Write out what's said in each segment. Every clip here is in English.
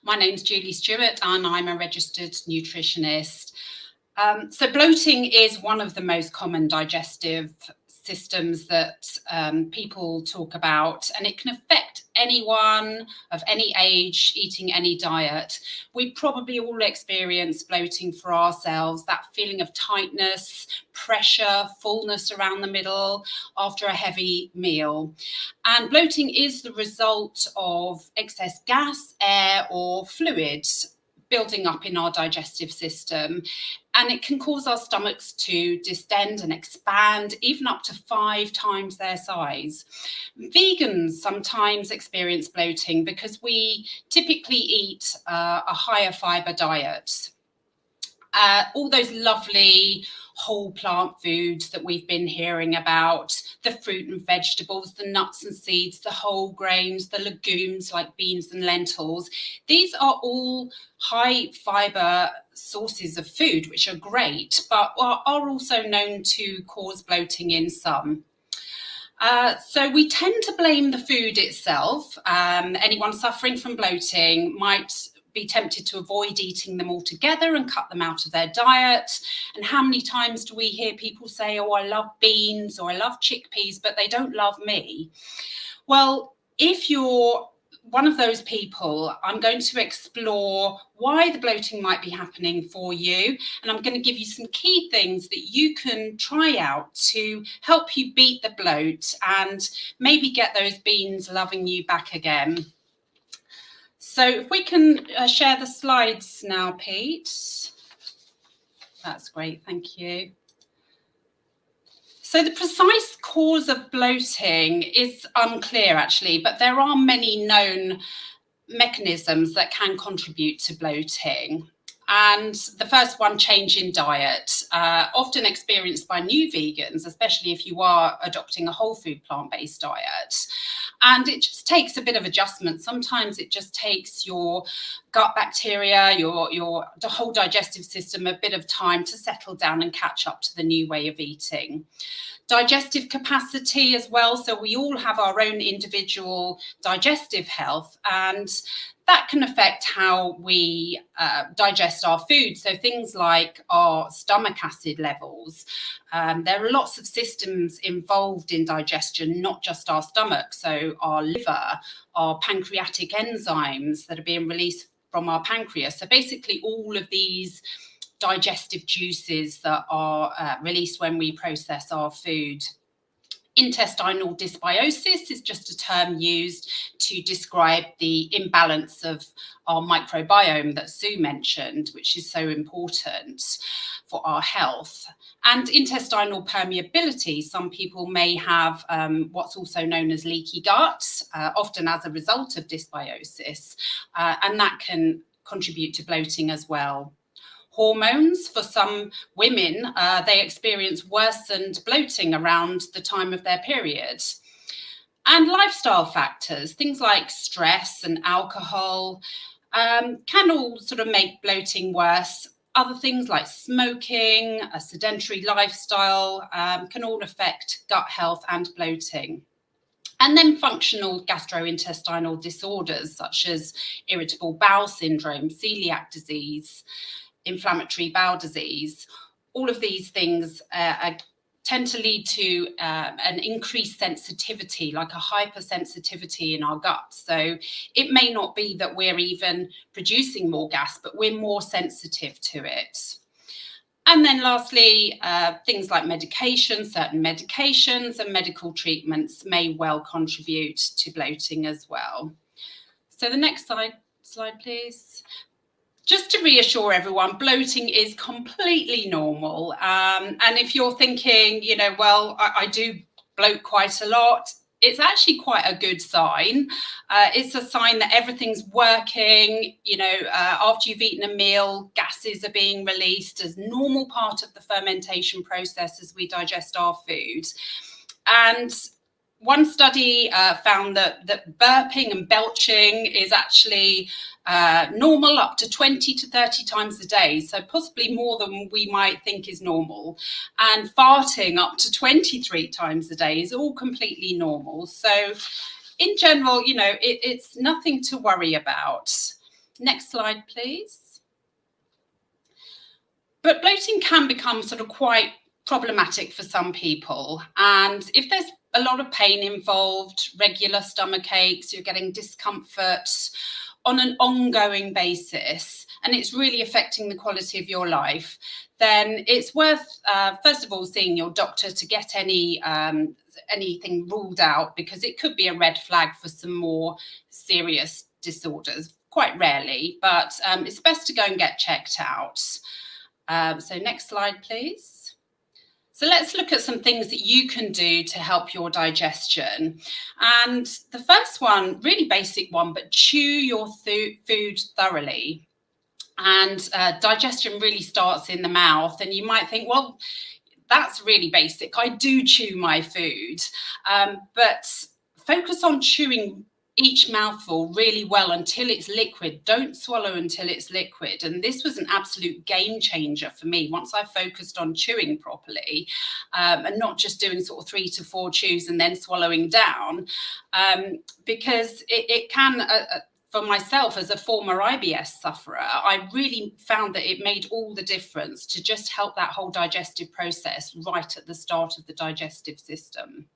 My name's Julie Stewart and I'm a registered nutritionist. So bloating is one of the most common digestive systems that people talk about, and it can affect anyone of any age eating any diet. We probably all experience bloating for ourselves, that feeling of tightness, pressure, fullness around the middle after a heavy meal. And bloating is the result of excess gas, air, or fluids building up in our digestive system, and it can cause our stomachs to distend and expand even up to 5 times their size. Vegans sometimes experience bloating because we typically eat a higher fiber diet. All those lovely whole plant foods that we've been hearing about, the fruit and vegetables, the nuts and seeds, the whole grains, the legumes like beans and lentils. These are all high fiber sources of food, which are great, but are also known to cause bloating in some. So we tend to blame the food itself. Anyone suffering from bloating might be tempted to avoid eating them altogether and cut them out of their diet. And how many times do we hear people say, oh, I love beans or I love chickpeas, but they don't love me? Well, if you're one of those people, I'm going to explore why the bloating might be happening for you. And I'm going to give you some key things that you can try out to help you beat the bloat and maybe get those beans loving you back again. So if we can share the slides now, Pete. That's great, thank you. So the precise cause of bloating is unclear, actually, but there are many known mechanisms that can contribute to bloating. And the first one, change in diet, often experienced by new vegans, especially if you are adopting a whole food plant-based diet. And it just takes a bit of adjustment. Sometimes it just takes your gut bacteria, the whole digestive system, a bit of time to settle down and catch up to the new way of eating. Digestive capacity as well. So we all have our own individual digestive health, and that can affect how we digest our food. So things like our stomach acid levels. There are lots of systems involved in digestion, not just our stomach. So our liver, our pancreatic enzymes that are being released from our pancreas. So basically all of these digestive juices that are released when we process our food. Intestinal dysbiosis is just a term used to describe the imbalance of our microbiome that Sue mentioned, which is so important for our health. And intestinal permeability, some people may have what's also known as leaky gut, often as a result of dysbiosis, and that can contribute to bloating as well. Hormones, for some women, they experience worsened bloating around the time of their period. And lifestyle factors, things like stress and alcohol, can all sort of make bloating worse. Other things like smoking, a sedentary lifestyle, can all affect gut health and bloating. And then functional gastrointestinal disorders such as irritable bowel syndrome, celiac disease, inflammatory bowel disease. All of these things tend to lead to an increased sensitivity, like a hypersensitivity in our gut. So it may not be that we're even producing more gas, but we're more sensitive to it. And then lastly, things like medication, certain medications and medical treatments may well contribute to bloating as well. So the next slide, please. Just to reassure everyone, bloating is completely normal. And if you're thinking, well, I do bloat quite a lot, it's actually quite a good sign. It's a sign that everything's working. After you've eaten a meal, gases are being released as normal part of the fermentation process as we digest our food. And one study found that burping and belching is actually normal up to 20 to 30 times a day, so possibly more than we might think is normal. And farting up to 23 times a day is all completely normal. So in general, it's nothing to worry about. Next slide, please. But bloating can become sort of quite problematic for some people. And if there's a lot of pain involved, regular stomach aches, you're getting discomfort on an ongoing basis, and it's really affecting the quality of your life, then it's worth, first of all, seeing your doctor to get anything ruled out, because it could be a red flag for some more serious disorders, quite rarely, but it's best to go and get checked out. So next slide, please. So let's look at some things that you can do to help your digestion. And the first one, really basic one, but chew your food thoroughly. And digestion really starts in the mouth. And you might think, well, that's really basic. I do chew my food. But focus on chewing each mouthful really well until it's liquid. Don't swallow until it's liquid. And this was an absolute game changer for me once I focused on chewing properly, and not just doing sort of 3 to 4 chews and then swallowing down, because it can, for myself as a former IBS sufferer, I really found that it made all the difference to just help that whole digestive process right at the start of the digestive system.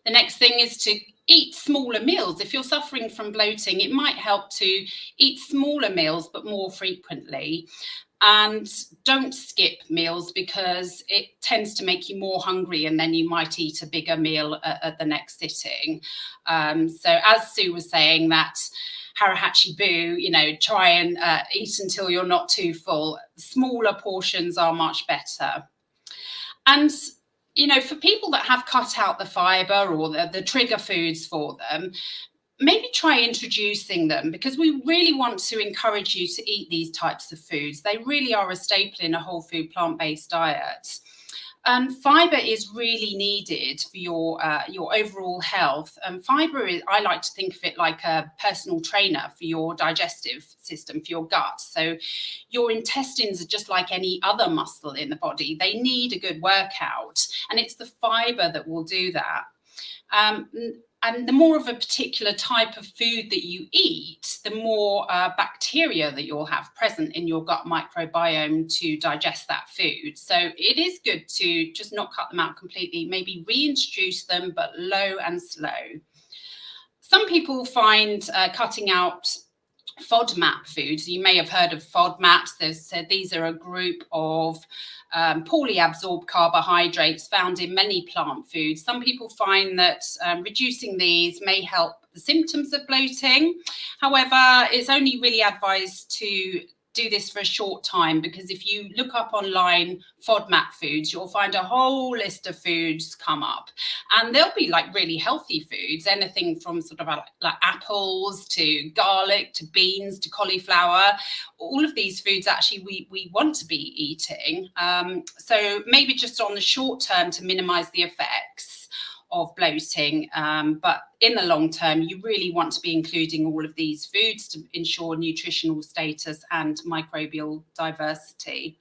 The next thing is to eat smaller meals. If you're suffering from bloating, it might help to eat smaller meals, but more frequently. And don't skip meals, because it tends to make you more hungry, and then you might eat a bigger meal at the next sitting. So as Sue was saying, that harahachi boo, try and eat until you're not too full. Smaller portions are much better. And for people that have cut out the fibre or the trigger foods for them, maybe try introducing them, because we really want to encourage you to eat these types of foods. They really are a staple in a whole food plant-based diet. Fibre is really needed for your overall health. Fibre is, I like to think of it like a personal trainer for your digestive system, for your gut. So your intestines are just like any other muscle in the body. They need a good workout, and it's the fibre that will do that. And the more of a particular type of food that you eat, the more bacteria that you'll have present in your gut microbiome to digest that food. So it is good to just not cut them out completely, maybe reintroduce them, but low and slow. Some people find cutting out FODMAP foods. You may have heard of FODMAPs. These are a group of poorly absorbed carbohydrates found in many plant foods. Some people find that reducing these may help the symptoms of bloating. However, it's only really advised to do this for a short time, because if you look up online FODMAP foods, you'll find a whole list of foods come up, and they'll be like really healthy foods, anything from sort of like apples to garlic to beans to cauliflower. All of these foods actually we want to be eating. So maybe just on the short term to minimize the effects of bloating, but in the long term, you really want to be including all of these foods to ensure nutritional status and microbial diversity.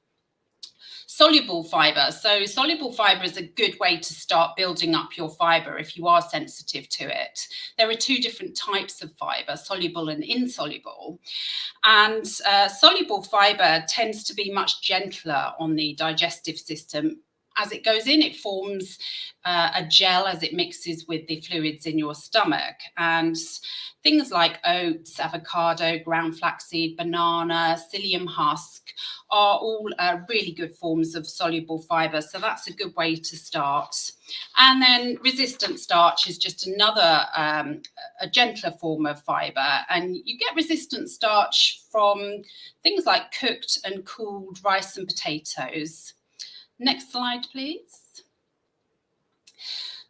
Soluble fibre. So soluble fibre is a good way to start building up your fibre if you are sensitive to it. There are 2 different types of fibre, soluble and insoluble. And soluble fibre tends to be much gentler on the digestive system. As it goes in, it forms a gel as it mixes with the fluids in your stomach. And things like oats, avocado, ground flaxseed, banana, psyllium husk are all really good forms of soluble fibre. So that's a good way to start. And then resistant starch is just another, a gentler form of fibre. And you get resistant starch from things like cooked and cooled rice and potatoes. Next slide, please.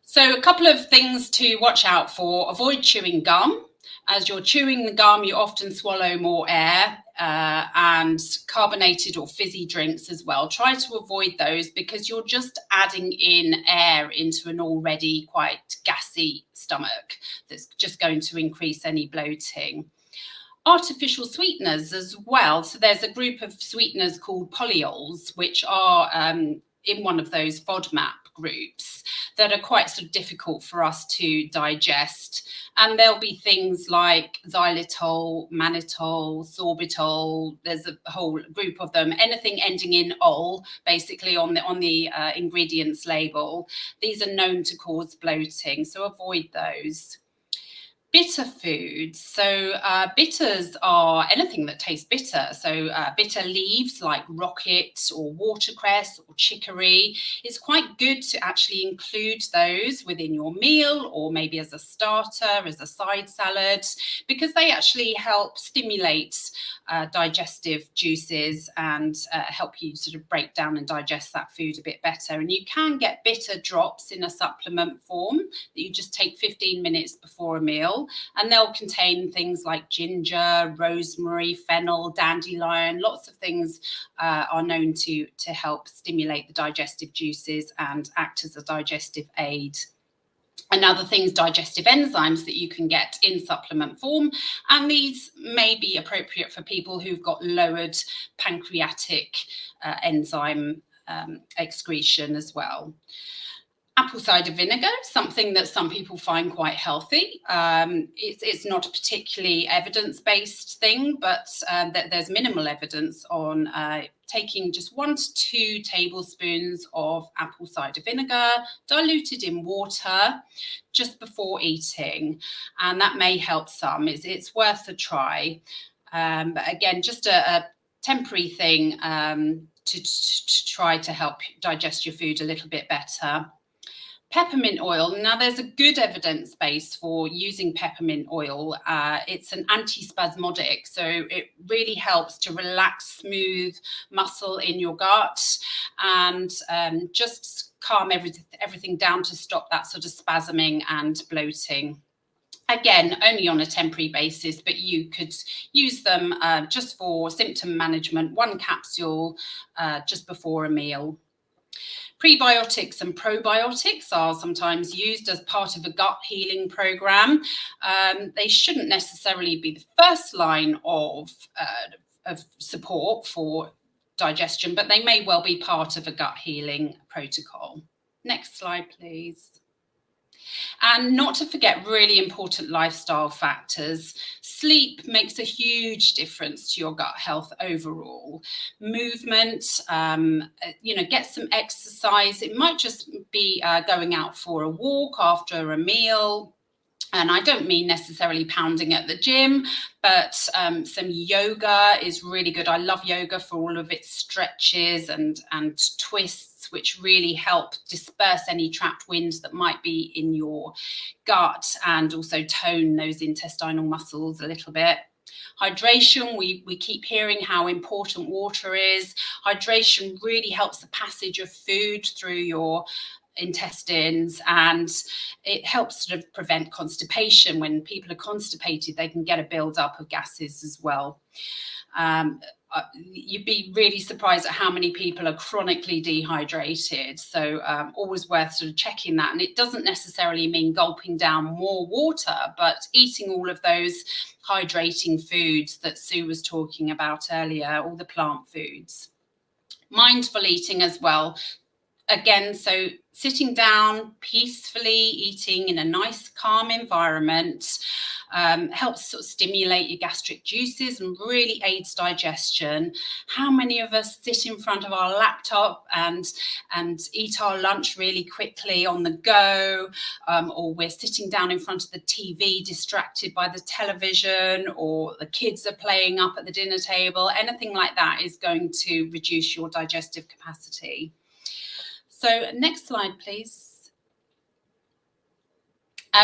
So a couple of things to watch out for. Avoid chewing gum. As you're chewing the gum, you often swallow more air, and carbonated or fizzy drinks as well. Try to avoid those, because you're just adding in air into an already quite gassy stomach that's just going to increase any bloating. Artificial sweeteners as well. So there's a group of sweeteners called polyols, which are in one of those FODMAP groups that are quite sort of difficult for us to digest. And there'll be things like xylitol, mannitol, sorbitol. There's a whole group of them. Anything ending in ol, basically on the ingredients label. These are known to cause bloating, so avoid those. Bitter foods. So bitters are anything that tastes bitter. So bitter leaves like rocket or watercress or chicory. It's quite good to actually include those within your meal, or maybe as a starter, as a side salad, because they actually help stimulate digestive juices and help you sort of break down and digest that food a bit better. And you can get bitter drops in a supplement form that you just take 15 minutes before a meal. And they'll contain things like ginger, rosemary, fennel, dandelion. Lots of things are known to help stimulate the digestive juices and act as a digestive aid. And other things, digestive enzymes that you can get in supplement form. And these may be appropriate for people who've got lowered pancreatic enzyme excretion as well. Apple cider vinegar, something that some people find quite healthy. It's not a particularly evidence-based thing, but there's minimal evidence on taking just 1 to 2 tablespoons of apple cider vinegar diluted in water just before eating. And that may help some. It's worth a try. But again, just a temporary thing to try to help digest your food a little bit better. Peppermint oil. Now, there's a good evidence base for using peppermint oil. It's an antispasmodic, so it really helps to relax smooth muscle in your gut and just calm everything down to stop that sort of spasming and bloating. Again, only on a temporary basis, but you could use them just for symptom management, 1 capsule just before a meal. Prebiotics and probiotics are sometimes used as part of a gut healing program. They shouldn't necessarily be the first line of support for digestion, but they may well be part of a gut healing protocol. Next slide, please. And not to forget really important lifestyle factors. Sleep makes a huge difference to your gut health overall. Movement, get some exercise. It might just be going out for a walk after a meal. And I don't mean necessarily pounding at the gym, but some yoga is really good. I love yoga for all of its stretches and twists, which really help disperse any trapped wind that might be in your gut and also tone those intestinal muscles a little bit. Hydration, we keep hearing how important water is. Hydration really helps the passage of food through your intestines, and it helps sort of prevent constipation. When people are constipated, they can get a build-up of gases as well. You'd be really surprised at how many people are chronically dehydrated. So always worth sort of checking that. And it doesn't necessarily mean gulping down more water, but eating all of those hydrating foods that Sue was talking about earlier, all the plant foods. Mindful eating as well. Again, so sitting down peacefully, eating in a nice, calm environment helps sort of stimulate your gastric juices and really aids digestion. How many of us sit in front of our laptop and eat our lunch really quickly on the go, or we're sitting down in front of the TV distracted by the television, or the kids are playing up at the dinner table? Anything like that is going to reduce your digestive capacity. So next slide, please.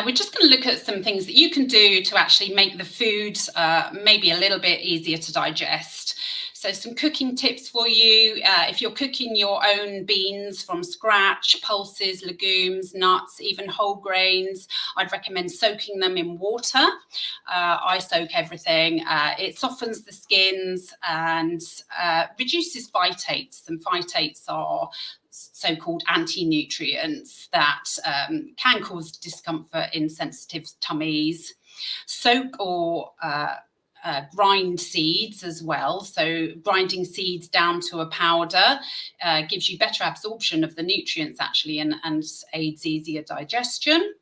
We're just going to look at some things that you can do to actually make the food maybe a little bit easier to digest. So some cooking tips for you. If you're cooking your own beans from scratch, pulses, legumes, nuts, even whole grains, I'd recommend soaking them in water. I soak everything. It softens the skins and reduces phytates. And phytates are so-called anti-nutrients that can cause discomfort in sensitive tummies. Soak or grind seeds as well. So grinding seeds down to a powder gives you better absorption of the nutrients actually, and aids easier digestion.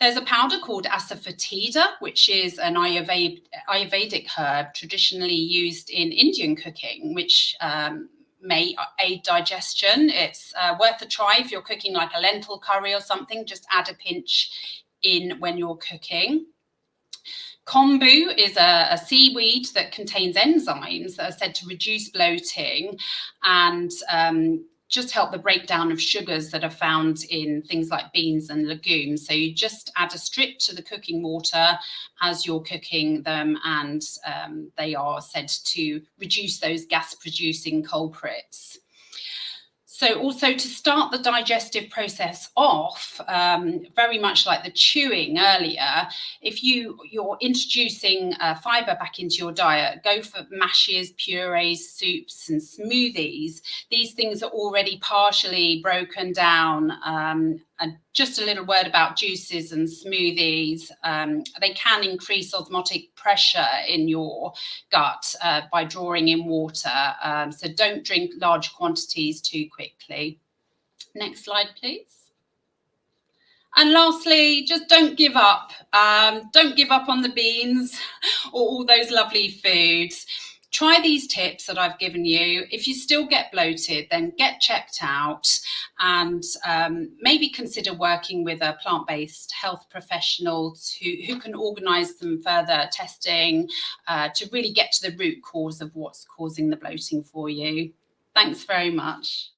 There's a powder called asafoetida, which is an Ayurvedic herb traditionally used in Indian cooking, which may aid digestion. It's worth a try if you're cooking like a lentil curry or something. Just add a pinch in when you're cooking. Kombu is a seaweed that contains enzymes that are said to reduce bloating and just help the breakdown of sugars that are found in things like beans and legumes. So you just add a strip to the cooking water as you're cooking them, and they are said to reduce those gas-producing culprits. So also to start the digestive process off, very much like the chewing earlier, if you're introducing fibre back into your diet, go for mashes, purees, soups and smoothies. These things are already partially broken down. And just a little word about juices and smoothies. They can increase osmotic pressure in your gut by drawing in water. So don't drink large quantities too quickly. Next slide, please. And lastly, just don't give up. Don't give up on the beans or all those lovely foods. Try these tips that I've given you. If you still get bloated, then get checked out and maybe consider working with a plant-based health professional who can organise some further testing to really get to the root cause of what's causing the bloating for you. Thanks very much.